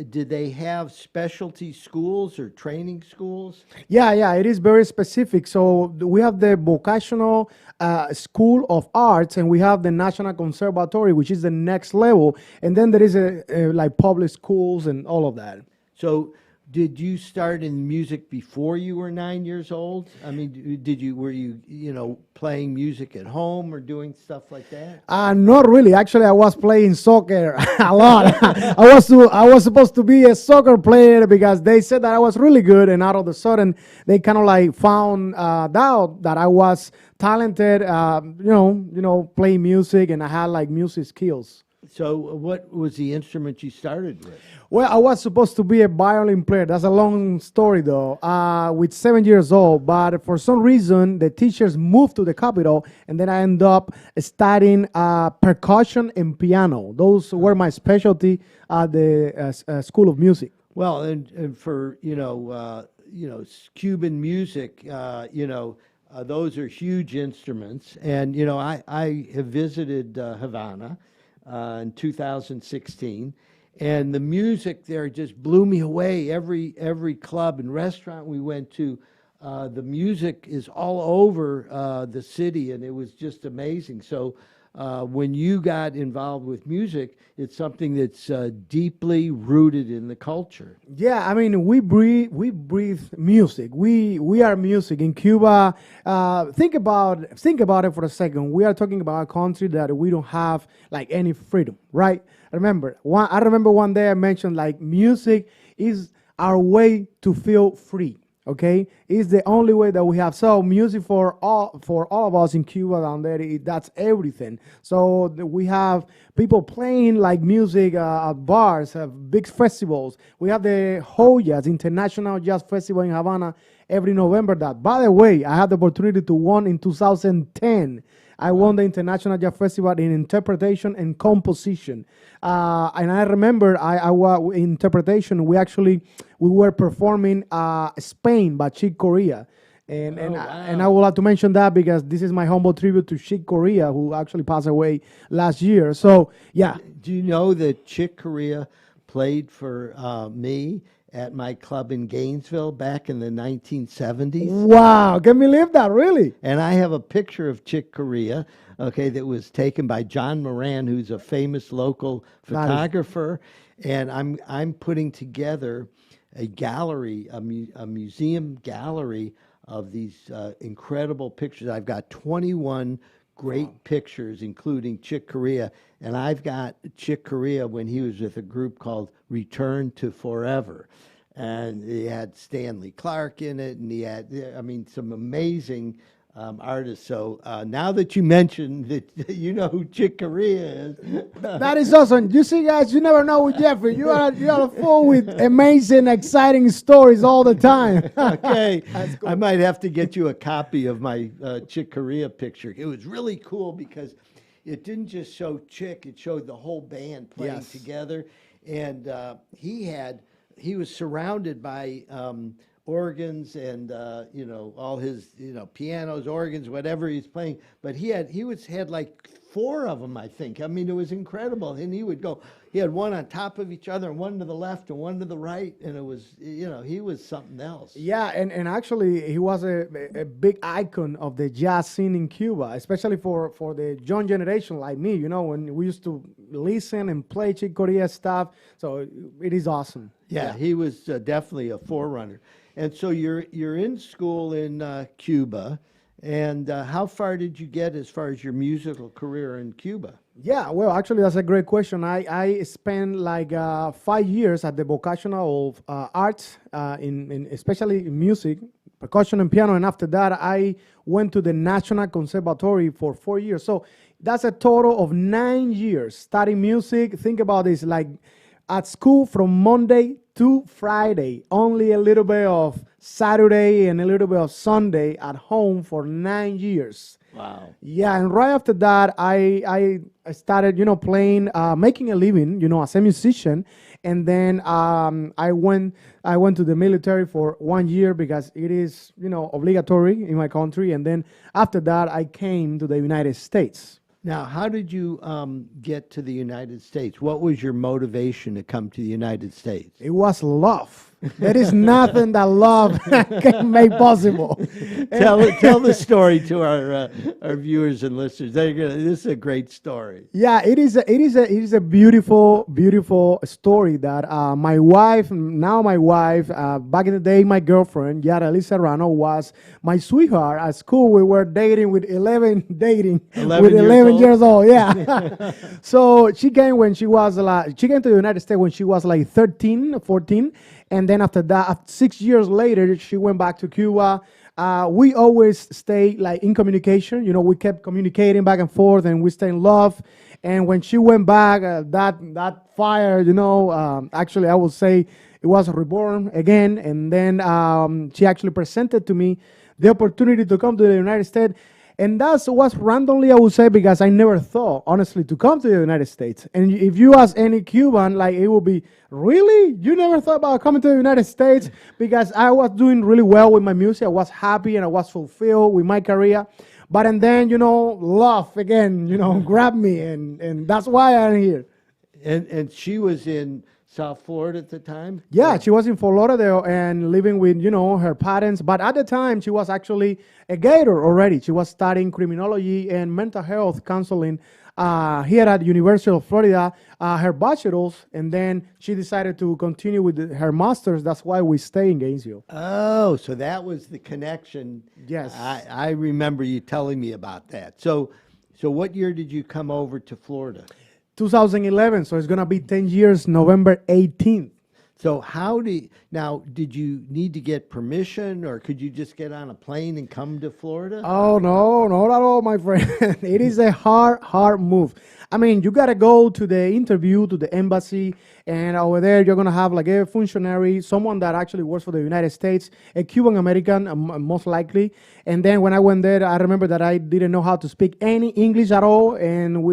did they have specialty schools or training schools? Yeah, it is very specific. So we have the vocational School of Arts, and we have the National Conservatory, which is the next level. And then there is like public schools and all of that. So did you start in music before you were 9 years old? I mean, were you playing music at home or doing stuff like that? Not really. Actually, I was playing soccer a lot. I was supposed to be a soccer player because they said that I was really good, and out of the sudden, they kind of like found out that I was talented, playing music, and I had like music skills. So what was the instrument you started with? Well, I was supposed to be a violin player. That's a long story, though, with 7 years old. But for some reason, the teachers moved to the capital, and then I ended up studying percussion and piano. Those were my specialty at the School of Music. Well, and for, Cuban music, those are huge instruments. And, I have visited Havana in 2016. And the music there just blew me away. Every club and restaurant we went to, the music is all over the city, and it was just amazing. So when you got involved with music, it's something that's deeply rooted in the culture. Yeah, I mean, we breathe music. We are music in Cuba. Think about it for a second. We are talking about a country that we don't have like any freedom, right? I remember one day I mentioned like music is our way to feel free. Okay, it's the only way that we have. So music for all of us in Cuba down there, that's everything. So we have people playing like music at bars, big festivals. We have the Joyas International Jazz Festival in Havana every November. That, by the way, I had the opportunity to win in 2010. I won the International Jazz Festival in interpretation and composition. And I remember I was in interpretation. We were performing Spain by Chick Corea. And I would like to mention that because this is my humble tribute to Chick Corea, who actually passed away last year. So, yeah. Do you know that Chick Corea played for me at my club in Gainesville back in the 1970s? Wow, can you believe that, really? And I have a picture of Chick Corea, okay, that was taken by John Moran, who's a famous local photographer. And I'm putting together a gallery, a museum gallery of these incredible pictures. I've got 21 great pictures, including Chick Corea. And I've got Chick Corea when he was with a group called Return to Forever. And he had Stanley Clark in it, and he had, I mean, some amazing artists. So now that you mentioned that you know who Chick Corea is. That is awesome. You see, guys, you never know with Jeffrey. You are full with amazing, exciting stories all the time. Okay. Cool. I might have to get you a copy of my Chick Corea picture. It was really cool because it didn't just show Chick, it showed the whole band playing together. And he was surrounded by organs and all his pianos, organs, whatever he's playing. But he had like 4 of them, I think. I mean, it was incredible. And he had one on top of each other, and one to the left and one to the right, and it was he was something else. Yeah, and actually he was a big icon of the jazz scene in Cuba, especially for the young generation like me. When we used to listen and play Chick Corea stuff. So it is awesome. Yeah, he was definitely a forerunner. And so you're in school in Cuba, and how far did you get as far as your musical career in Cuba? Yeah, well, actually, that's a great question. I spent like 5 years at the vocational arts, in especially in music, percussion and piano, and after that, I went to the National Conservatory for 4 years. So that's a total of 9 years studying music. Think about this, like at school from Monday to Friday, only a little bit of Saturday and a little bit of Sunday at home for 9 years. Wow. Yeah, and right after that, I started, playing, making a living, as a musician, and then I went to the military for 1 year because it is, obligatory in my country, and then after that, I came to the United States. Now, how did you get to the United States? What was your motivation to come to the United States? It was love. There is nothing that love can make possible. Tell the story to our viewers and listeners. This is a great story. Yeah, it is a beautiful story that my wife, back in the day, my girlfriend, Yara Lee Serrano, was my sweetheart at school. We were dating with 11 years old. Yeah. So she came to the United States when she was like 13, 14. And then after that, 6 years later, she went back to Cuba. We always stay like in communication. We kept communicating back and forth, and we stay in love. And when she went back, that fire, actually, I would say it was reborn again. And then she actually presented to me the opportunity to come to the United States. And that was randomly, I would say, because I never thought, honestly, to come to the United States. And if you ask any Cuban, like, it would be, really? You never thought about coming to the United States? Because I was doing really well with my music. I was happy and I was fulfilled with my career. And then, love again, grabbed me. And that's why I'm here. And she was in South Florida at the time? Yeah, she was in Fort Lauderdale and living with, her parents. But at the time, she was actually a Gator already. She was studying criminology and mental health counseling here at University of Florida, her bachelor's, and then she decided to continue with her master's. That's why we stay in Gainesville. Oh, so that was the connection. Yes. I remember you telling me about that. So what year did you come over to Florida? 2011, so it's going to be 10 years, November 18th. So did you need to get permission, or could you just get on a plane and come to Florida? Oh, no, not at all, my friend. It is a hard move. I mean, you got to go to the interview, to the embassy, and over there you're going to have like a functionary, someone that actually works for the United States, a Cuban American, most likely. And then when I went there, I remember that I didn't know how to speak any English at all, and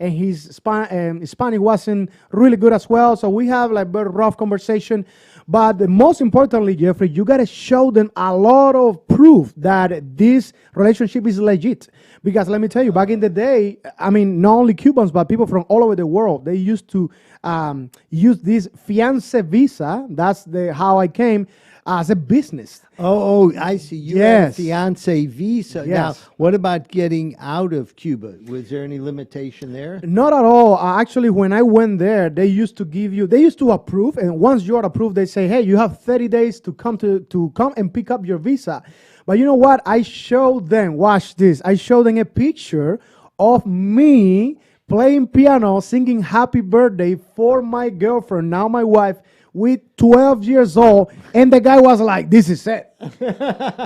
his Spanish wasn't really good as well. So we have like very rough conversation. But most importantly, Jeffrey, you got to show them a lot of proof that this relationship is legit. Because let me tell you, back in the day, I mean, not only Cubans, but people from all over the world, they used to use this fiancé visa. That's how I came, as a business. Oh, I see. You had a fiancé visa. Yes. Now, what about getting out of Cuba? Was there any limitation there? Not at all. Actually, when I went there, they used to approve, and once you are approved, they say, hey, you have 30 days to come and pick up your visa. But you know what? I showed them, watch this, I showed them a picture of me playing piano, singing happy birthday for my girlfriend, now my wife, with 12 years old, and the guy was like, this is it.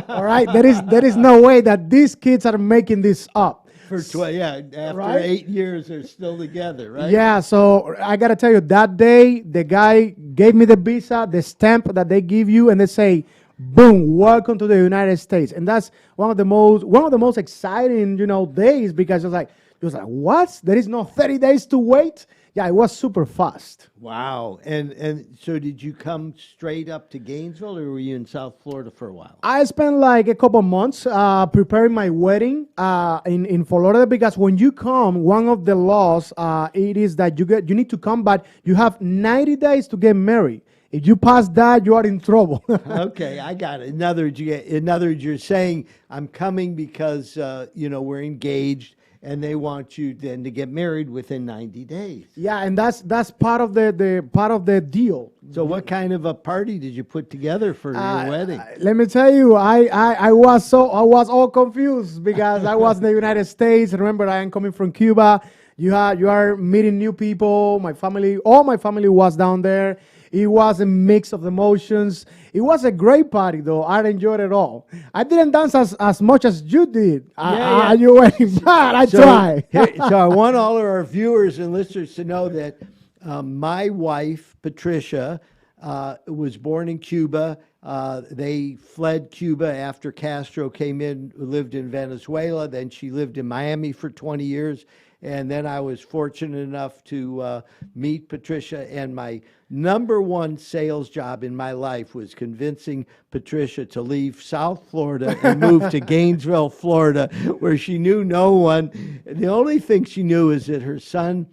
All right? There is no way that these kids are making this up. After 8 years, they're still together, right? Yeah, so I got to tell you, that day, the guy gave me the visa, the stamp that they give you, and they say, boom, welcome to the United States. And that's one of the most exciting, days, because it was like, what? There is no 30 days to wait? Yeah, it was super fast. Wow. And so did you come straight up to Gainesville, or were you in South Florida for a while? I spent like a couple months preparing my wedding in Florida, because when you come, one of the laws it is that you need to come, but you have 90 days to get married. If you pass that, you are in trouble. Okay, I got it. In other words, you're saying I'm coming because we're engaged, and they want you then to get married within 90 days. Yeah, and that's part of the deal. So what kind of a party did you put together for your wedding? Let me tell you, I was all confused, because I was in the United States. Remember, I am coming from Cuba. You are meeting new people. All my family was down there. It was a mix of emotions. It was a great party, though. I enjoyed it all. I didn't dance as much as you did. You went bad. I tried. So I want all of our viewers and listeners to know that my wife, Patricia, was born in Cuba. They fled Cuba after Castro came in, lived in Venezuela. Then she lived in Miami for 20 years. And then I was fortunate enough to meet Patricia, and my number one sales job in my life was convincing Patricia to leave South Florida and move to Gainesville, Florida, where she knew no one. The only thing she knew is that her son,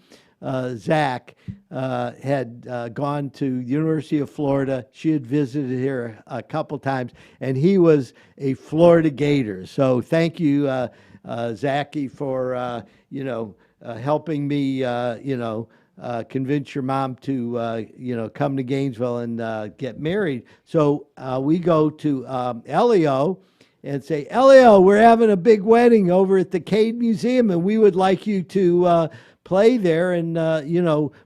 Zach, had gone to the University of Florida. She had visited here a couple times, and he was a Florida Gator. So thank you, Zachy, for helping me, convince your mom to, come to Gainesville and get married. So we go to Elio and say, Elio, we're having a big wedding over at the Cade Museum, and we would like you to play there and,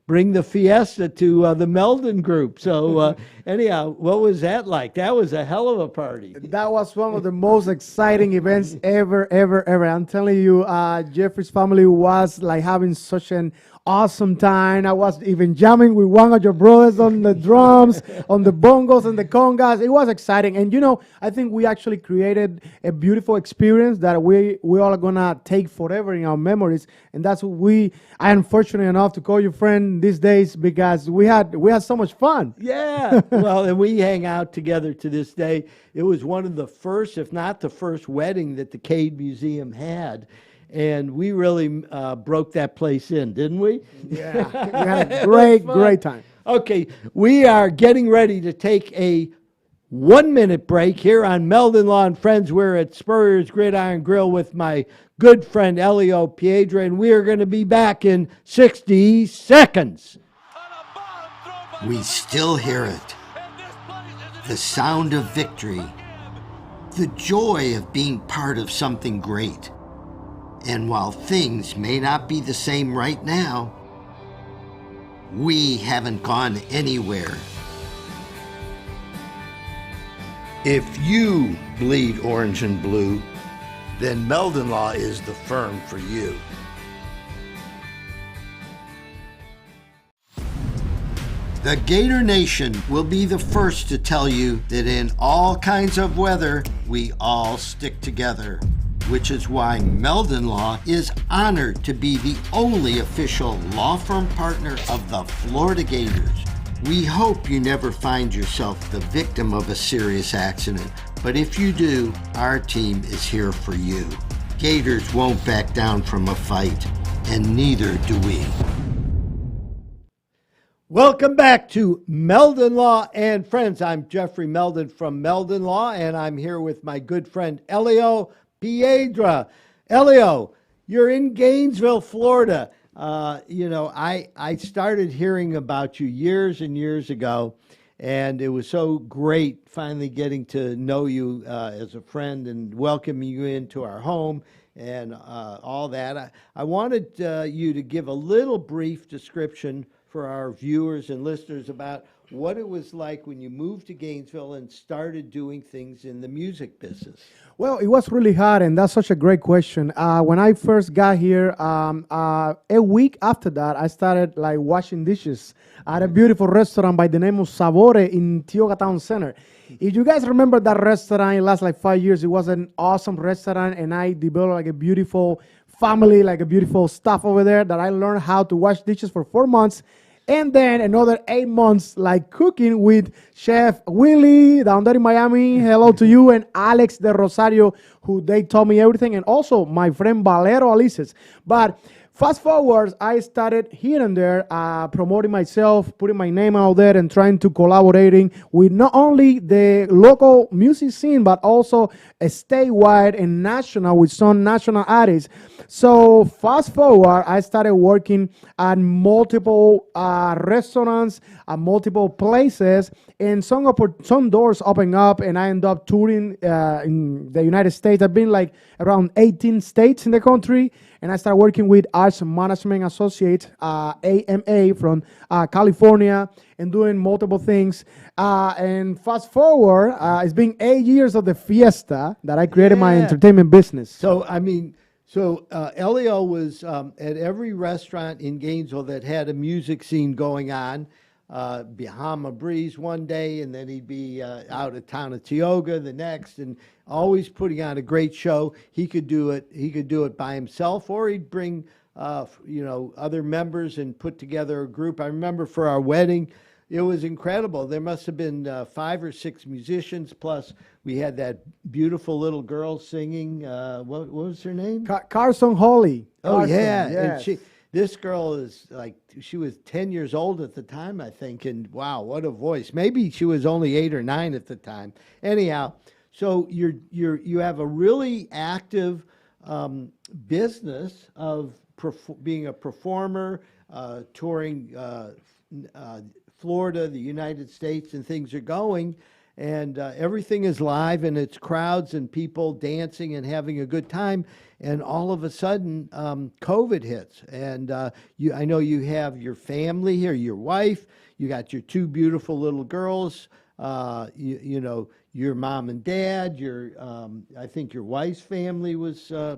bring the fiesta to the Meldon group. So anyhow, what was that like? That was a hell of a party. That was one of the most exciting events ever. I'm telling you, Jeffrey's family was like having such an awesome time. I was even jamming with one of your brothers on the drums, on the bongos and the congas. It was exciting. And, I think we actually created a beautiful experience that we all are going to take forever in our memories. And that's what I am fortunate enough to call you friend these days, because we had so much fun. Yeah. Well, and we hang out together to this day. It was one of the first, if not the first, wedding that the Cade Museum had. and we really broke that place in, didn't we? Yeah, we had a great time. Okay, we are getting ready to take a 1-minute break here on Meldon Law and Friends. We're at Spurrier's Gridiron Grill with my good friend Elio Piedra, and we are going to be back in 60 seconds. We still hear it. The sound of victory. The joy of being part of something great. And while things may not be the same right now, we haven't gone anywhere. If you bleed orange and blue, then Meldon Law is the firm for you. The Gator Nation will be the first to tell you that in all kinds of weather, we all stick together, which is why Meldon Law is honored to be the only official law firm partner of the Florida Gators. We hope you never find yourself the victim of a serious accident, but if you do, our team is here for you. Gators won't back down from a fight, and neither do we. Welcome back to Meldon Law and Friends. I'm Jeffrey Meldon from Meldon Law, and I'm here with my good friend Elio Piedra. Elio, you're in Gainesville, Florida. I started hearing about you years and years ago, and it was so great finally getting to know you as a friend and welcoming you into our home and all that. I wanted you to give a little brief description for our viewers and listeners about what it was like when you moved to Gainesville and started doing things in the music business. Well, it was really hard, and that's such a great question. When I first got here, a week after that, I started like washing dishes at a beautiful restaurant by the name of Sabore in Tioga Town Center. If you guys remember that restaurant, it lasted like 5 years. It was an awesome restaurant, and I developed like a beautiful family, like a beautiful staff over there that I learned how to wash dishes for 4 months. And then another 8 months like cooking with Chef Willie down there in Miami. Hello to you, and Alex de Rosario, who they taught me everything, and also my friend Valero Alices. But fast forward, I started here and there promoting myself, putting my name out there, and trying to collaborating with not only the local music scene, but also a statewide and national with some national artists. So fast forward, I started working at multiple restaurants, at multiple places, and some doors opened up, and I ended up touring in the United States. I've been like around 18 states in the country, and I started working with Arts Management Associates, AMA from California, and doing multiple things. And fast forward, it's been 8 years of the fiesta that I created my entertainment business. So Elio was at every restaurant in Gainesville that had a music scene going on. Bahama Breeze one day, and then he'd be out of town at Tioga the next, and always putting on a great show. He could do it by himself, or he'd bring other members and put together a group. I remember for our wedding, it was incredible. There must have been 5 or 6 musicians, plus we had that beautiful little girl singing. What was her name? Carson Hawley. Oh, Carson, yeah. yes. And this girl is like, she was 10 years old at the time, I think, and wow, what a voice. Maybe she was only 8 or 9 at the time. Anyhow, so you have a really active business of being a performer, touring Florida, the United States, and things are going, and everything is live, and it's crowds and people dancing and having a good time. And all of a sudden, COVID hits, and I know you have your family here, your wife, you got your 2 beautiful little girls, your mom and dad, I think your wife's family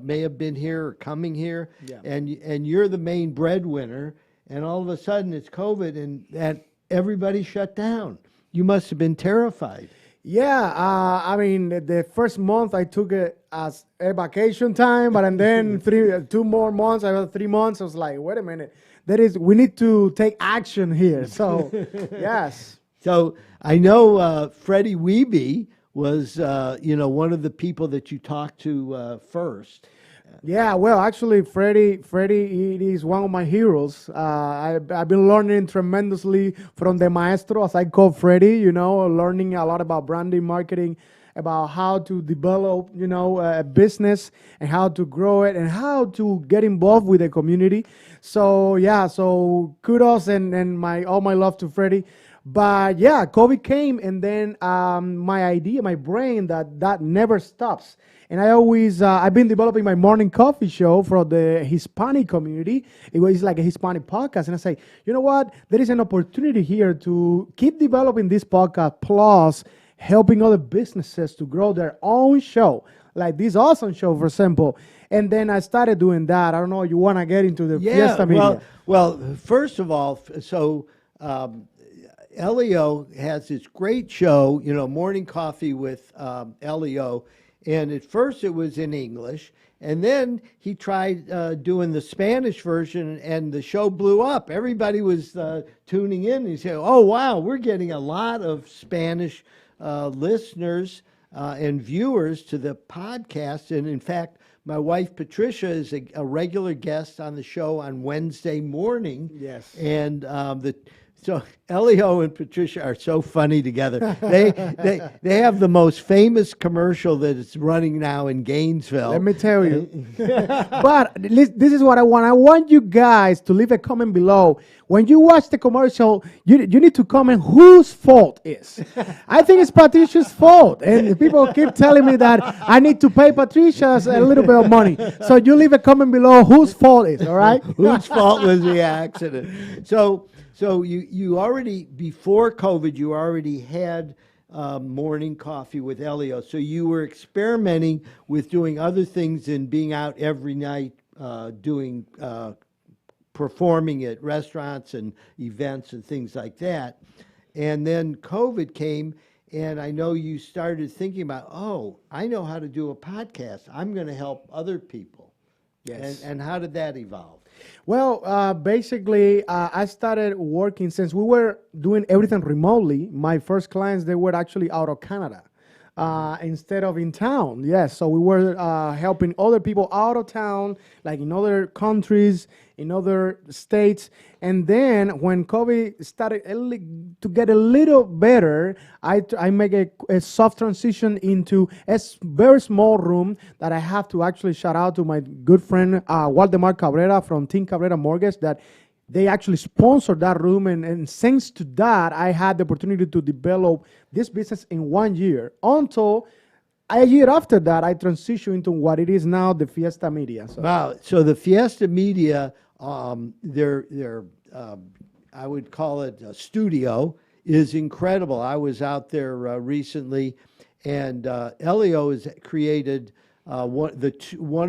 may have been here or coming here, and you're the main breadwinner, and all of a sudden it's COVID, and everybody shut down. You must have been terrified. Yeah, the first month I took it as a vacation time, but then 2 more months, I had 3 months. I was like, wait a minute, we need to take action here. So, yes. So I know Freddie Wiebe was, one of the people that you talked to first. Yeah, well, actually, Freddie, it is one of my heroes. I've been learning tremendously from the maestro, as I call Freddie. Learning a lot about branding, marketing, about how to develop, a business and how to grow it and how to get involved with the community. So yeah, so kudos and all my love to Freddie. But yeah, COVID came, and then my idea, my brain, that never stops. And I always, I've been developing my morning coffee show for the Hispanic community. It was like a Hispanic podcast. And I say, you know what? There is an opportunity here to keep developing this podcast, plus helping other businesses to grow their own show, like this awesome show, for example. And then I started doing that. I don't know, you want to get into the Fiesta Media? Well, first of all, so Elio has this great show, Morning Coffee with Elio. And at first it was in English, and then he tried doing the Spanish version, and the show blew up. Everybody was tuning in. And he said, "Oh wow, we're getting a lot of Spanish listeners and viewers to the podcast." And in fact, my wife Patricia is a regular guest on the show on Wednesday morning. Yes, and So Elio and Patricia are so funny together. They have the most famous commercial that is running now in Gainesville. Let me tell you. But this is what I want. I want you guys to leave a comment below. When you watch the commercial, you need to comment whose fault is. I think it's Patricia's fault. And people keep telling me that I need to pay Patricia a little bit of money. So you leave a comment below whose fault is, all right? Whose fault was the accident? So you already, before COVID, you already had morning coffee with Elio. So you were experimenting with doing other things and being out every night performing at restaurants and events and things like that. And then COVID came, and I know you started thinking about, I know how to do a podcast. I'm going to help other people. Yes. And how did that evolve? Well, basically, I started working since we were doing everything remotely. My first clients, they were actually out of Canada instead of in town. Yes, so we were helping other people out of town, like in other countries, in other states. And then when COVID started to get a little better, I make a soft transition into a very small room that I have to actually shout out to my good friend Waldemar Cabrera from Team Cabrera Mortgage, that they actually sponsored that room. And thanks to that, I had the opportunity to develop this business in 1 year. Until a year after that, I transitioned into what it is now, the Fiesta Media. So. Wow. So the Fiesta Media, their I would call it a studio, is incredible. I was out there recently, and Elio has created one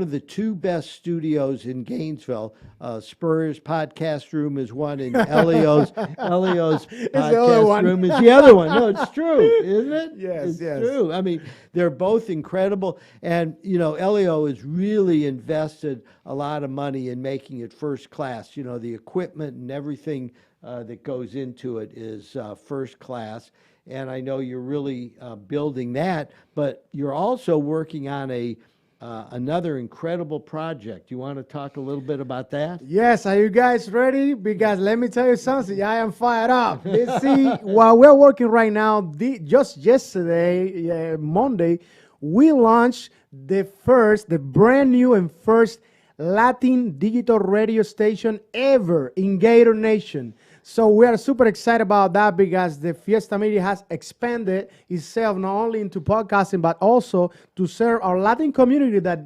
of the two best studios in Gainesville. Spurrier's podcast room is one, and Elio's podcast room is the other one. No, it's true, isn't it? Yes, it's yes. true. I mean, they're both incredible, and Elio has really invested a lot of money in making it first class. The equipment and everything that goes into it is first class. And I know you're really building that, but you're also working on another incredible project. You want to talk a little bit about that? Yes, are you guys ready? Because let me tell you something, I am fired up. Let's see, while we're working right now, just yesterday, Monday, we launched the brand new and first Latin digital radio station ever in Gator Nation. So we are super excited about that, because the Fiesta Media has expanded itself not only into podcasting, but also to serve our Latin community that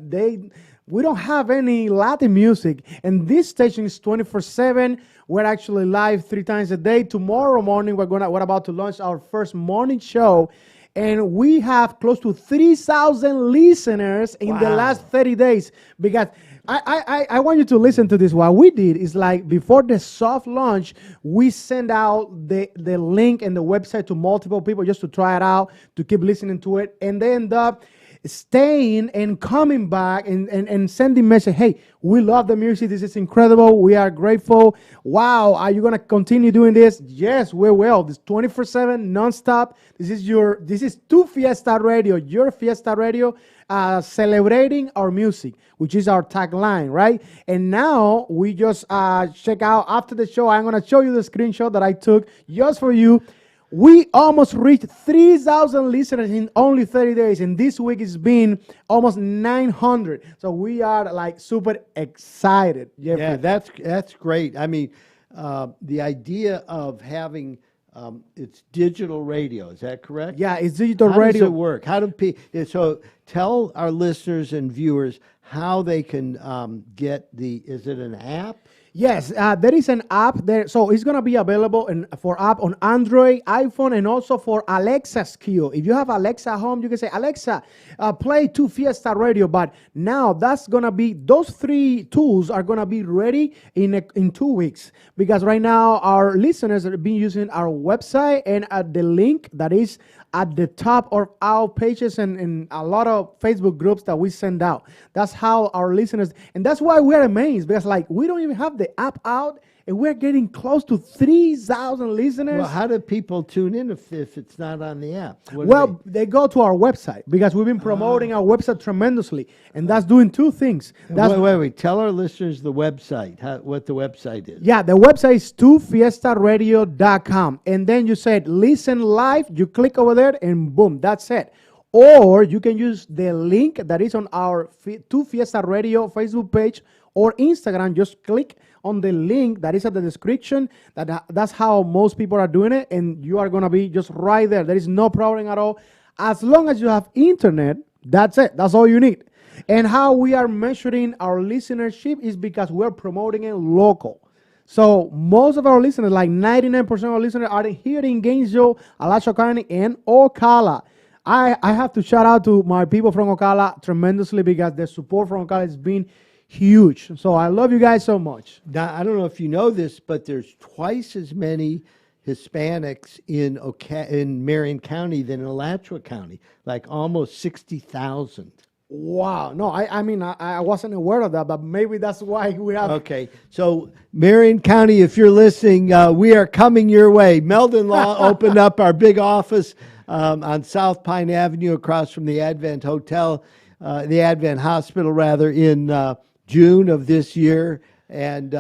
we don't have any Latin music. And this station is 24/7. We're actually live 3 times a day. Tomorrow morning, we're about to launch our first morning show. And we have close to 3,000 listeners in the last 30 days. Because I want you to listen to this. What we did is, like, before the soft launch, we send out the link and the website to multiple people just to try it out, to keep listening to it. And they end up staying and coming back and sending message. Hey, we love the music. This is incredible. We are grateful. Wow, are you gonna continue doing this? Yes, we will. This 24/7 nonstop. This is Tu Fiesta Radio, your Fiesta Radio, celebrating our music, which is our tagline, right? And now we just check out after the show. I'm gonna show you the screenshot that I took just for you. We almost reached 3,000 listeners in only 30 days, and this week it's been almost 900. So we are like super excited. Jeffrey. Yeah, that's great. I mean, the idea of having it's digital radio. Is that correct? Yeah, it's digital How radio. does it work? How do people? So tell our listeners and viewers how they can get the. Is it an app? Yes, there is an app there. So it's going to be available for app on Android, iPhone, and also for Alexa skill. If you have Alexa at home, you can say, Alexa, play Tu Fiesta Radio. But now that's going to be, those 3 tools are going to be ready in 2 weeks. Because right now our listeners have been using our website and the link that is at the top of our pages and a lot of Facebook groups that we send out. That's how our listeners, and that's why we're amazed, because like we don't even have the app out and we're getting close to 3,000 listeners. Well, how do people tune in if it's not on the app? Well, they go to our website because we've been promoting our website tremendously, and that's doing 2 things. That's Wait. Tell our listeners the website, what the website is. Yeah, the website is tufiestaradio.com. And then you said listen live, you click over there, and boom, that's it. Or you can use the link that is on our Tu Fiesta Radio Facebook page or Instagram. Just click on the link that is at the description. That's how most people are doing it, and you are going to be just right there. There is no problem at all. As long as you have internet, that's it. That's all you need. And how we are measuring our listenership is because we're promoting it local. So most of our listeners, like 99% of our listeners, are here in Gainesville, Alachua County, and Ocala. I have to shout out to my people from Ocala tremendously because the support from Ocala has been huge. So I love you guys so much. Now, I don't know if you know this, but there's twice as many Hispanics in Marion County than in Alachua County, like almost 60,000. Wow. No, I mean, I wasn't aware of that, but maybe that's why we have. Okay. So, Marion County, if you're listening, we are coming your way. Meldon Law opened up our big office on South Pine Avenue across from the Advent Hotel, the Advent Hospital, rather, in June of this year. And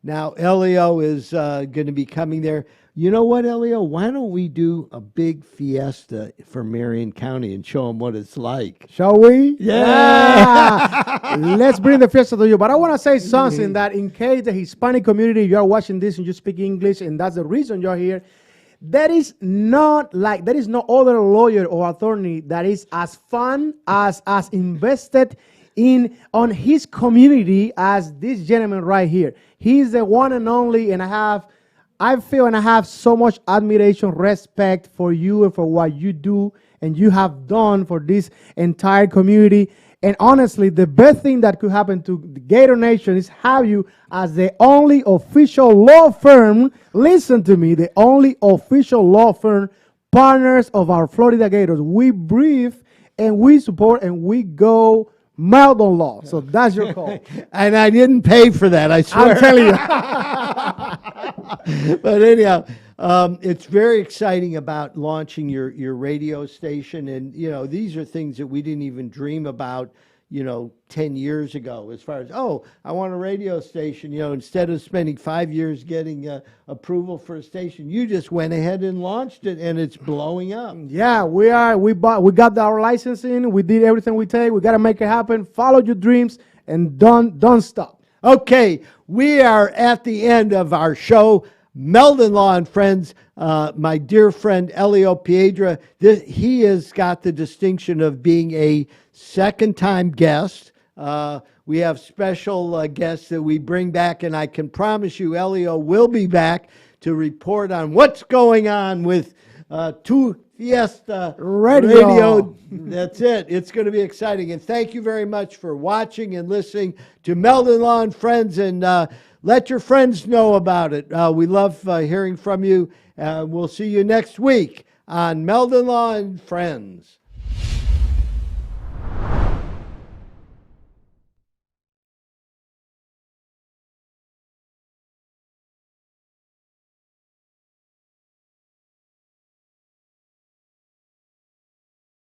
now Elio is going to be coming there. You know what, Elio? Why don't we do a big fiesta for Marion County and show them what it's like? Shall we? Yeah. Let's bring the fiesta to you. But I want to say something that in case the Hispanic community, you are watching this and you speak English, and that's the reason you're here. There is no other lawyer or attorney that is as fun, as invested on his community as this gentleman right here. He's the one and only, and I feel and I have so much admiration, respect for you and for what you do and you have done for this entire community. And honestly, the best thing that could happen to the Gator Nation is have you as the only official law firm, listen to me, the only official law firm partners of our Florida Gators. We breathe and we support and we go Meldon Law. So that's your call. And I didn't pay for that, I swear. I'm telling you. But anyhow, it's very exciting about launching your radio station. And, you know, these are things that we didn't even dream about, 10 years ago, as far as, I want a radio station. Instead of spending 5 years getting approval for a station, you just went ahead and launched it, and it's blowing up. Yeah, we got our licensing. We did everything we take. We got to make it happen. Follow your dreams and don't stop. Okay, we are at the end of our show. Meldon Law and Friends, my dear friend Elio Piedra, he has got the distinction of being a second-time guest. We have special guests that we bring back, and I can promise you Elio will be back to report on what's going on with Tu Fiesta Radio. That's it. It's going to be exciting. And thank you very much for watching and listening to Meldon Law and Friends, and let your friends know about it. We love hearing from you. We'll see you next week on Meldon Law and Friends.